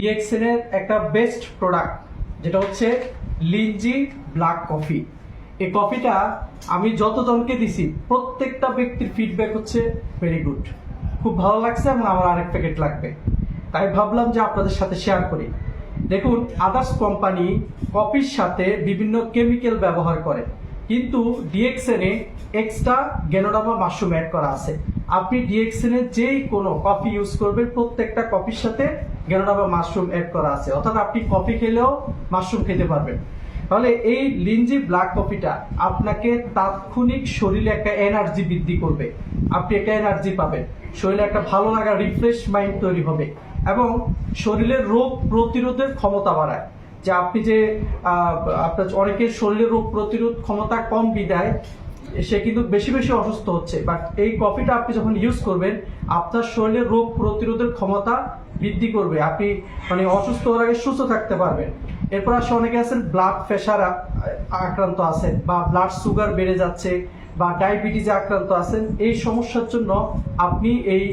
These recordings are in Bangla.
ডিএক্সএন এর একটা বেস্ট প্রোডাক্ট যেটা হচ্ছে লিনজি ব্ল্যাক কফি। এই কফিটা আমি যতজনকে দিছি প্রত্যেকটা ব্যক্তির ফিডব্যাক হচ্ছে ভেরি গুড, খুব ভালো লাগছে এবং আমার আরেক প্যাকেট লাগবে। তাই ভাবলাম যে আপনাদের সাথে শেয়ার করি। দেখুন, আদার্স কোম্পানি কফির সাথে বিভিন্ন কেমিক্যাল ব্যবহার করে, কিন্তু ডিএক্সএন এ এক্সট্রা গ্যানোডার্মা মাশরুম অ্যাড করা আছে। আপনি ডিএক্সএন এর যেই কোনো কফি ইউজ করবেন প্রত্যেকটা কফির সাথে গ্যানোডার্মা মাশরুম অ্যাড করা আছে, অর্থাৎ আপনি কফি খেলেও মাশরুম খেতে পারবেন। তাহলে এই লিনজি ব্ল্যাক কফিটা আপনাকে তাৎক্ষণিক শরীরে একটা এনার্জি বৃদ্ধি করবে, আপনি একটা এনার্জি পাবেন, শরীরে একটা ভালো লাগা রিফ্রেশ মাইন্ড তৈরি হবে এবং শরীরের রোগ প্রতিরোধের ক্ষমতা বাড়ায়। যে আপনি যে আপনার অনেকের শরীরের রোগ প্রতিরোধ ক্ষমতা কম বিদায় সে কিন্তু বেশি বেশি অসুস্থ হচ্ছে, বাট এই কফিটা আপনি যখন ইউজ করবেন আপনার শরীরের রোগ প্রতিরোধের ক্ষমতা বৃদ্ধি করবে, আপনি মানে অসুস্থ হওয়ার আগে সুস্থ থাকতে পারবেন। এরপর আসে অনেকে আছেন ব্লাড প্রেশার আক্রান্ত আছেন বা ব্লাড সুগার বেড়ে যাচ্ছে বা ডায়াবেটিসে আক্রান্ত আছেন, এই সমস্যার জন্য আপনি এই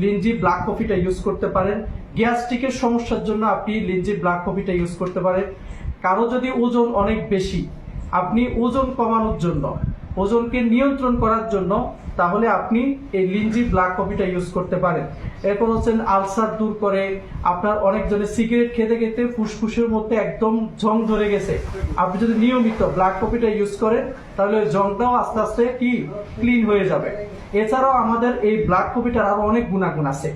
লিনজি ব্ল্যাক কফিটা ইউজ করতে পারেন। গ্যাস্ট্রিকের সমস্যার জন্য আপনি লিনজি ব্ল্যাক কফিটা ইউজ করতে পারেন। কারো যদি ওজন অনেক বেশি, আপনি ওজন কমানোর জন্য, ওজনকে নিয়ন্ত্রণ করার জন্য, তাহলে আপনি এই লিনজি ব্ল্যাক কফিটা ইউজ করতে পারেন। এরপর হচ্ছেন আলসার দূর করে, আপনার অনেকজনের সিগারেট খেতে খেতে ফুসফুসের মধ্যে একদম জং ধরে গেছে, আপনি যদি নিয়মিত ব্ল্যাক কফিটা ইউজ করেন তাহলে ওই জংটাও আস্তে আস্তে কি ক্লিন হয়ে যাবে। এছাড়াও আমাদের এই ব্ল্যাক কফিটার আরো অনেক গুণাগুণ আছে।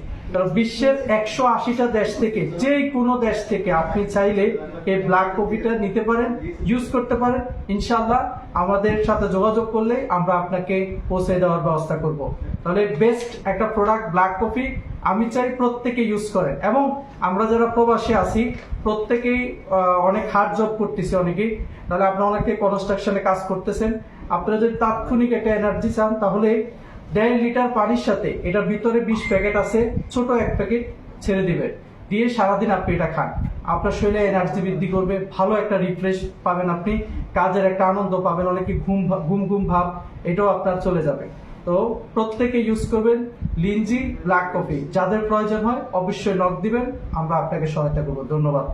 বিশ্বের 180টা দেশ থেকে, যে কোনো দেশ থেকে আপনি চাইলে এই ব্ল্যাক কফিটা নিতে পারেন, ইউজ করতে পারেন। ইনশাআল্লাহ আমাদের সাথে যোগাযোগ করলে আমরা আপনাকে পৌঁছে দেওয়ার ব্যবস্থা করব। তাহলে বেস্ট একটা প্রোডাক্ট ব্ল্যাক কফি, আমি চাই প্রত্যেকে ইউজ করেন। এবং আমরা যারা প্রবাসী আছি প্রত্যেকেই অনেক হার্ড জব করতেছি অনেকেই, তাহলে আপনারা অনেকে কনস্ট্রাকশনে কাজ করতেছেন, আপনারা যদি তাৎক্ষণিক একটা এনার্জি চান তাহলে 1.5 লিটার পানির সাথে এটার ভিতরে 20 প্যাকেট আছে, ছোট এক প্যাকেট ছেড়ে দিবেন, দিয়ে সারাদিন আপনি এটা খান, আপনার শরীরে এনার্জি বৃদ্ধি করবে, ভালো একটা রিফ্রেশ পাবেন, আপনি কাজের একটা আনন্দ পাবেন, অনেকে ঘুম ভাব এটাও আপনার চলে যাবে। তো প্রত্যেকে ইউজ করবেন লিনজি ব্ল্যাক কফি। যাদের প্রয়োজন হয় অবশ্যই নক দিবেন, আমরা আপনাকে সহায়তা করবো। ধন্যবাদ।